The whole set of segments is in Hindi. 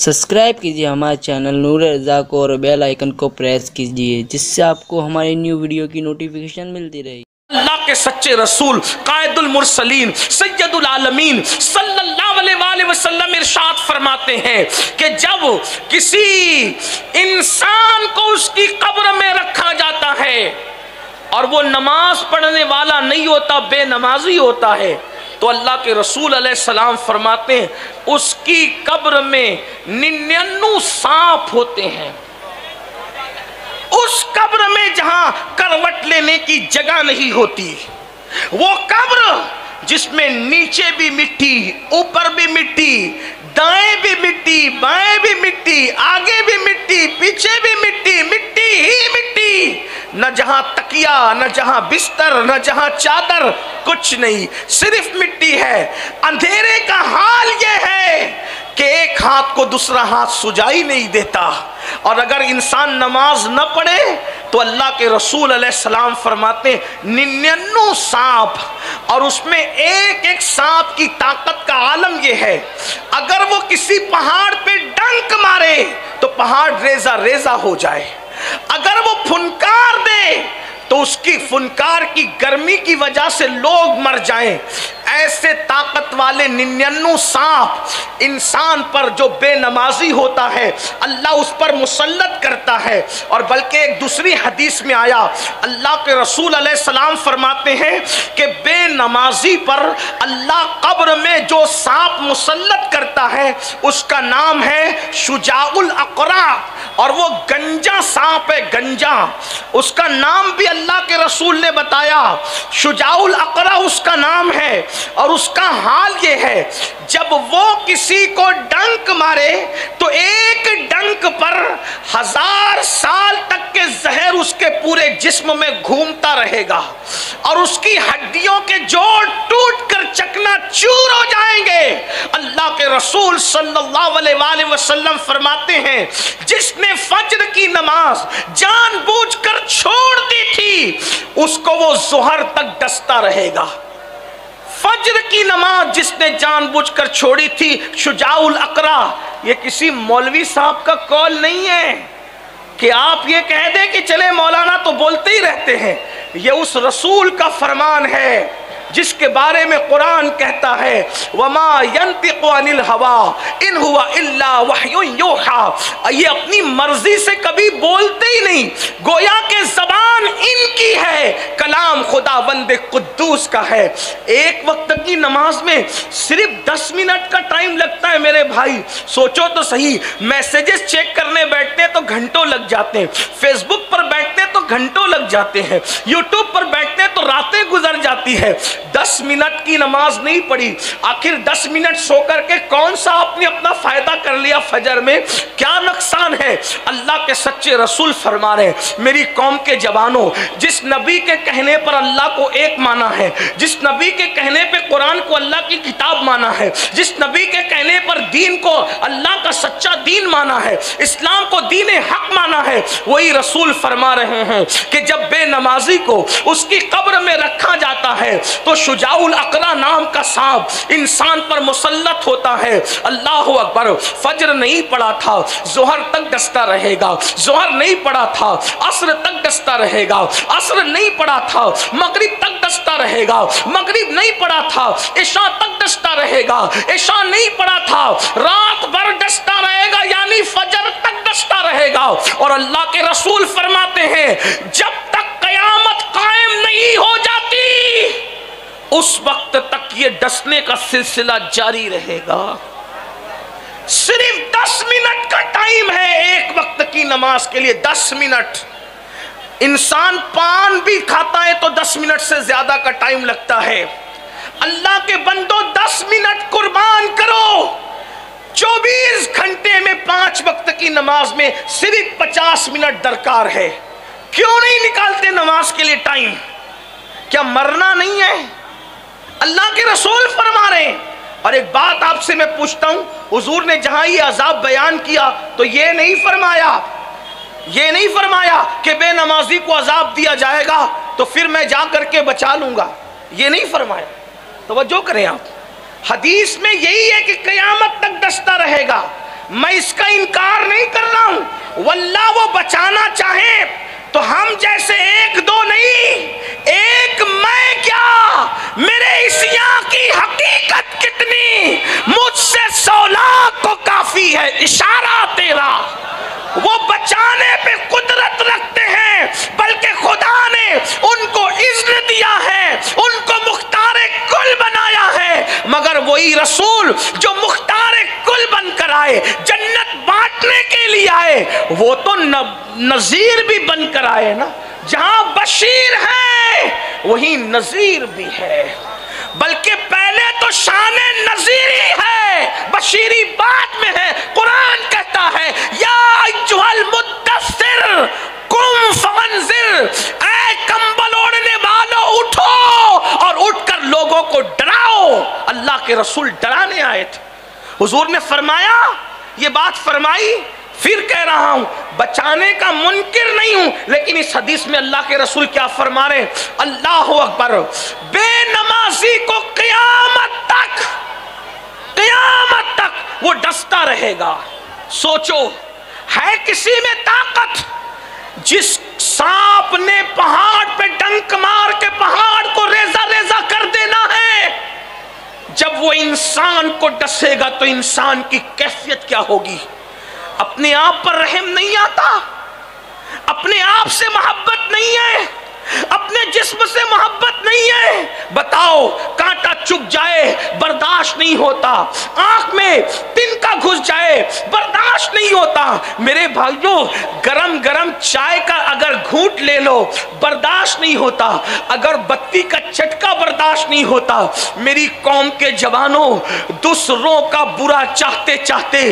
सब्सक्राइब कीजिए हमारे चैनल नूर रज़ा को और बेल आइकन को प्रेस कीजिए, जिससे आपको हमारी न्यू वीडियो की नोटिफिकेशन मिलती रहे। अल्लाह के सच्चे रसूल कायदुल मुरसलीन सैयदुल आलमीन सल्लल्लाहु अलैहि वसल्लम इरशाद फरमाते हैं कि जब किसी इंसान को उसकी कब्र में रखा जाता है और वो नमाज पढ़ने वाला नहीं होता, बेनमाजी होता है, तो अल्लाह के रसूल अलैहिस्सलाम फरमाते हैं उसकी कब्र में 99 सांप होते हैं। उस कब्र में जहां करवट लेने की जगह नहीं होती, वो कब्र जिसमें नीचे भी मिट्टी, ऊपर भी मिट्टी, दाएं भी मिट्टी, बाएं भी मिट्टी, आगे भी मिट्टी, पीछे भी मिट्टी, मिट्टी ही मिट्टी, न जहां तकिया, न जहां बिस्तर, न जहां चादर, कुछ नहीं, सिर्फ मिट्टी है। अंधेरे का हाल यह है कि एक हाथ को दूसरा हाथ सुझाई नहीं देता, और अगर इंसान नमाज न पढ़े तो अल्लाह के रसूल अलैहिस्सलाम फरमाते 99 सांप, और उसमें एक एक सांप की ताकत का आलम यह है, अगर वो किसी पहाड़ पे डंक मारे तो पहाड़ रेजा रेजा हो जाए, अगर वो फुनकार दे तो उसकी फुनकार की गर्मी की वजह से लोग मर जाएं। ऐसे ताकत वाले 99 सांप इंसान पर जो बेनमाजी होता है अल्लाह उस पर मुसल्लत करता है। और बल्कि एक दूसरी हदीस में आया, अल्लाह के रसूल अलैहिस्सलाम फरमाते हैं कि बेनमाजी पर अल्लाह कब्र में जो सांप मुसल्लत करता है उसका नाम है शुजाउल अक़रा, और वो गंजा सांप है, गंजा, उसका नाम भी अल्लाह के रसूल ने बताया, शुजाउल अक़रा उसका नाम है। और उसका हाल ये है, जब वो किसी को डंक मारे तो एक डंक पर 1000 साल तक के जहर उसके पूरे जिस्म में घूमता रहेगा, और उसकी हड्डियों के जोड़ टूट कर चकनाचूर हो जाएंगे। अल्लाह के रसूल सल्लल्लाहु अलैहि वसल्लम फरमाते हैं जिसने फज्र की नमाज जानबूझकर छोड़ दी थी उसको वो ज़ोहर तक डसता रहेगा। फज्र की नमाज जिसने जानबूझकर छोड़ी थी, शुजाउल अक़रा, ये किसी मौलवी साहब का कौल नहीं है कि आप ये कह दें कि चले मौलाना तो बोलते ही रहते हैं, ये उस रसूल का फरमान है जिसके बारे में कुरान कहता है वमा यंतिक़ु अनिल हवा इन हुवा इल्ला वह्युन यूहा, ये अपनी मर्जी से कभी बोलते ही नहीं, गोया के ज़बान इनकी है, कलाम खुदावंद कुद्दूस का है। एक वक्त की नमाज में सिर्फ 10 मिनट का टाइम लगता है मेरे भाई, सोचो तो सही। मैसेजेस चेक करने बैठते हैं तो घंटों लग जाते हैं, फेसबुक पर बैठते हैं तो घंटों लग जाते हैं, यूट्यूब पर बैठते हैं तो रातें गुजर जाती है। 10 मिनट की नमाज नहीं पढ़ी, आखिर 10 मिनट सो करके कौन सा आपने अपना फायदा कर लिया, फजर में क्या नुकसान है। अल्लाह के सच्चे रसूल फरमा रहे मेरी कौम के जवानों, जिस नबी के कहने पर अल्लाह को एक माना है, जिस नबी के कहने पे कुरान को अल्लाह की किताब माना है, जिस नबी के कहने पर दीन को अल्लाह का सच्चा दीन माना है, इस्लाम को दीन हक माना है, वही रसूल फरमा रहे हैं कि जब बेनमाजी को उसकी कब्र में रखा जाता है तो शुजाउल अक़रा नाम का सांप इंसान पर मुसल्लत होता है। अल्लाहु अकबर, फज्र नहीं पड़ा था, ज़ोहर तक डसता रहेगा, ज़ोहर नहीं पड़ा था, असर तक डसता रहेगा, असर नहीं पड़ा था, मगरिब तक डसता रहेगा, मगरिब नहीं पड़ा था, इशा तक डसता रहेगा, इशा नहीं पड़ा था, रात भर डसता रहेगा, यानी फजर तक डसता रहेगा। और अल्लाह के रसूल फरमाते हैं जब तक क़यामत कायम नहीं हो जाती उस वक्त तक ये डसने का सिलसिला जारी रहेगा। सिर्फ 10 मिनट का टाइम है एक वक्त की नमाज के लिए, 10 मिनट। इंसान पान भी खाता है तो 10 मिनट से ज्यादा का टाइम लगता है। अल्लाह के बंदो 10 मिनट कुर्बान करो। 24 घंटे में 5 वक्त की नमाज में सिर्फ 50 मिनट दरकार है। क्यों नहीं निकालते नमाज के लिए टाइम? क्या मरना नहीं है? अल्लाह के रसूल फरमा रहे हैं। और एक बात आपसे मैं पूछता हूं, हुजूर ने जहां ये अजाब बयान किया तो ये नहीं फरमाया कि बेनमाजी को अजाब दिया जाएगा तो फिर मैं जा करके बचा लूंगा, ये नहीं फरमाया। तवज्जो करें आप, हदीस में यही है कि क़यामत तक डसता रहेगा। मैं इसका इनकार नहीं कर रहा हूं। वल्लाह वो बचाना चाहे तो हम जैसे एक दो नहीं, एक मैं क्या, मेरे इस यहाँ की हकीकत कितनी, मुझसे 100 लाख को काफी है इशारा तेरा। वो बचाने पे कुदरत रखते हैं, बल्कि खुदा ने उनको इज्जत दिया है, उनको मुख्तारे कुल बनाया है। मगर वही रसूल जो मुख्तारे कुल बनकर आए, जन्नत बांटने के लिए आए, वो तो नजीर भी बनकर आए ना। जहां बशीर है वही नजीर भी है, बल्कि पहले तो शान नजीरी है, बशीरी बाद में है। कुरान कहता है या अय्युहल मुद्दस्सिर कुम फअंज़िर, ऐ कंबल ओढ़ने वालों उठो और उठकर लोगों को डराओ। अल्लाह के रसूल डराने आए थे। हुजूर ने फरमाया, ये बात फरमाई, फिर कह रहा हूं बचाने का मुनकिर नहीं हूं, लेकिन इस हदीस में अल्लाह के रसूल क्या फरमा रहे, अल्लाह अकबर, बेनमाजी को क़यामत तक वो डसता रहेगा। सोचो, है किसी में ताकत? जिस सांप ने पहाड़ पे डंक मार के पहाड़ को रेजा रेजा कर देना है, जब वो इंसान को डसेगा तो इंसान की कैफियत क्या होगी? अपने आप पर रहम नहीं आता, अपने आप से मोहब्बत नहीं है, अपने जिस्म से मोहब्बत नहीं है। बताओ, कांटा चुभ जाए बर्दाश्त नहीं होता, आंख में तिनका घुस जाए बर्दाश्त नहीं होता। मेरे भाइयों, गरम गरम चाय का अगर घूंट ले लो बर्दाश्त नहीं होता, अगर बत्ती का चटका बर्दाश्त नहीं होता। मेरी कौम के जवानों, दूसरों का बुरा चाहते चाहते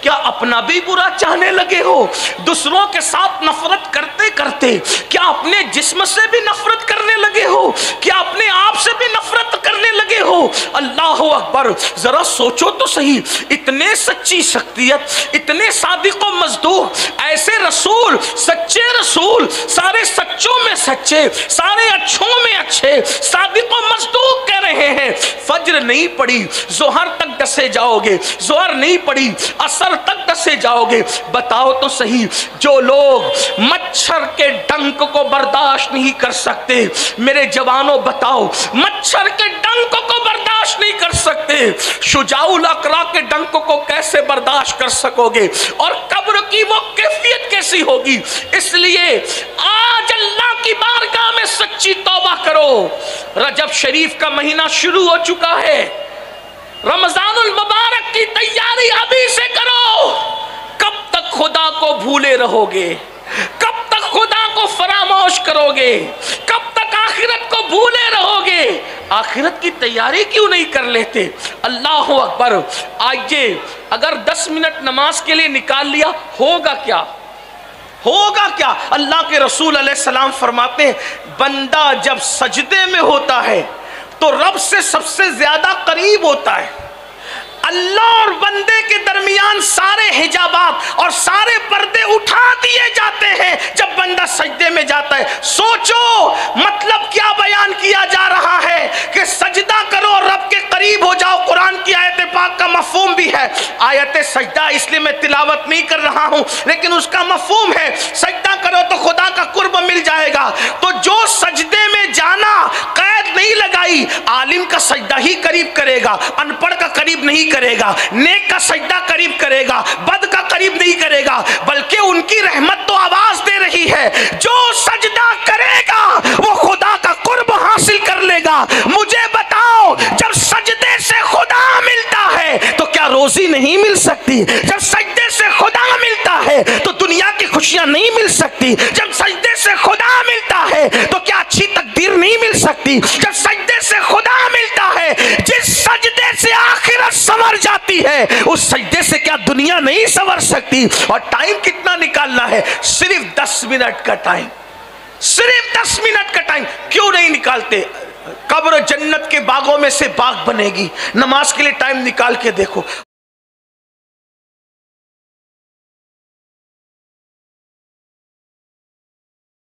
क्या अपना भी बुरा चाहने लगे हो? दूसरों के साथ नफरत करते करते क्या अपने जिस्म से भी नफरत करने लगे हो? क्या अपने आप से भी नफरत करने लगे हो? अल्लाह अकबर, जरा सोचो तो सही। इतने सच्ची शख्सियत, इतने सादिक व मज़दूक, ऐसे रसूल, सच्चे रसूल, सारे सच्चों में सच्चे, सारे अच्छों में अच्छे, सादिक व मज़दूक कह रहे हैं फज्र नहीं पड़ी जोहर तक डसे जाओगे, जोहर नहीं पड़ी असर तक डसे जाओगे। बताओ तो सही, जो लोग मच्छर के डंक को बर्दाश्त नहीं कर सकते, मेरे जवानों बताओ, मच्छर के डंक को बर्दाश्त नहीं कर सकते, शुजाउल अकरा के डंक को कैसे बर्दाश्त कर सकोगे? और कब्र की वो कैफियत कैसी होगी? इसलिए आज अल्लाह की बारगाह में सच्ची तौबा करो। रजब शरीफ का महीना शुरू हो चुका है, रमजानुल मुबारक की तैयारी अभी से करो। कब तक खुदा को भूले रहोगे? कब तक खुदा को फरामोश करोगे? कब तक आखिरत को भूले रहोगे? आखिरत की तैयारी क्यों नहीं कर लेते? अल्लाह अकबर। आइए, अगर 10 मिनट नमाज के लिए निकाल लिया, होगा क्या? होगा क्या? अल्लाह के रसूल अलैहिस्सलाम फरमाते हैं, बंदा जब सजदे में होता है तो रब से सबसे ज्यादा करीब होता है। अल्लाह और बंदे के दरमियान सारे हिजाबात और सारे पर्दे उठा दिए जाते हैं जब बंदा सजदे में जाता है। सोचो, मतलब क्या बयान किया जा रहा है कि सजदा करो और रब के करीब हो जाओ। कुरान की आयत पाक का मफहूम भी है। आयत सजदा इसलिए मैं तिलावत नहीं कर रहा हूं, लेकिन उसका मफहूम है, सजदा करो तो खुदा का कुर्ब मिल जाएगा। तो जो सजदे में जाना कैद नहीं लगाई, आलिम का सजदा ही करीब करेगा, अनपढ़ का करीब नहीं करेगा, नेक का सजदा करीब करेगा, बद का करीब नहीं करेगा। बल्कि उनकी रहमत तो आवाज दे रही है, जो सजदा करेगा वो खुदा का कुर्ब हासिल कर लेगा। मुझे बताओ, जब सजदे से खुदा मिलता है तो क्या रोजी नहीं मिल सकती? जब सजदे से खुदा मिलता है तो दुनिया की खुशियां नहीं मिल सकती? जब सजदे से खुदा मिलता है तो क्या अच्छी तकदीर नहीं मिल सकती? जब सजदे से खुदा मिलता है, जिस सजदे से आखिरत संवर जाती है, उस सजदे से क्या दुनिया नहीं संवर सकती? और टाइम कितना निकालना है? सिर्फ 10 मिनट का टाइम, सिर्फ 10 मिनट का टाइम। क्यों नहीं निकालते? कब्र जन्नत के बागों में से बाग बनेगी। नमाज के लिए टाइम निकाल के देखो।